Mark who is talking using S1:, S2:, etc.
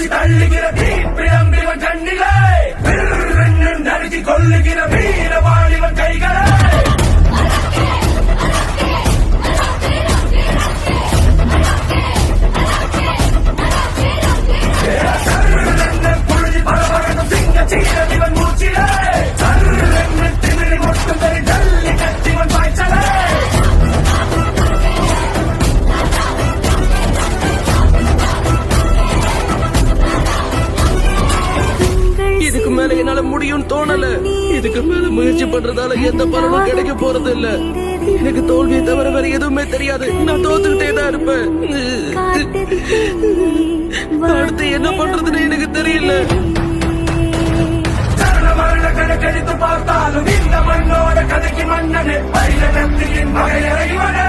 S1: தள்ளுகிற தீப்பிழம்பிவன் கண்ணிலே நறுக்கி கொள்ளுகிற வீரவாளிவன் கைகளே புழுதி பரவரணும் சிங்க சீரதிவன் மூச்சிலே திமிழி மட்டும் தரி தள்ளி கத்திவன் பாய்ச்சலே
S2: இதுக்கு மேல என்னால முடியும்னு தோணல. இதுக்கு மேல முயற்சி பண்றதால எந்த பலனும் கிடைக்க போறது இல்ல. எனக்கு தோல்வியை தவிர வேற எதுவுமே தெரியாது. நான் தோத்துக்கிட்டே தான் இருப்பேன். அடுத்து என்ன பண்றதுன்னு எனக்கு தெரியல.
S1: கணக்கெடுத்து பார்த்தாலும் இந்த மண்ணோட கதைக்கு மன்னனே பயில நத்தியின் வகையறைவனே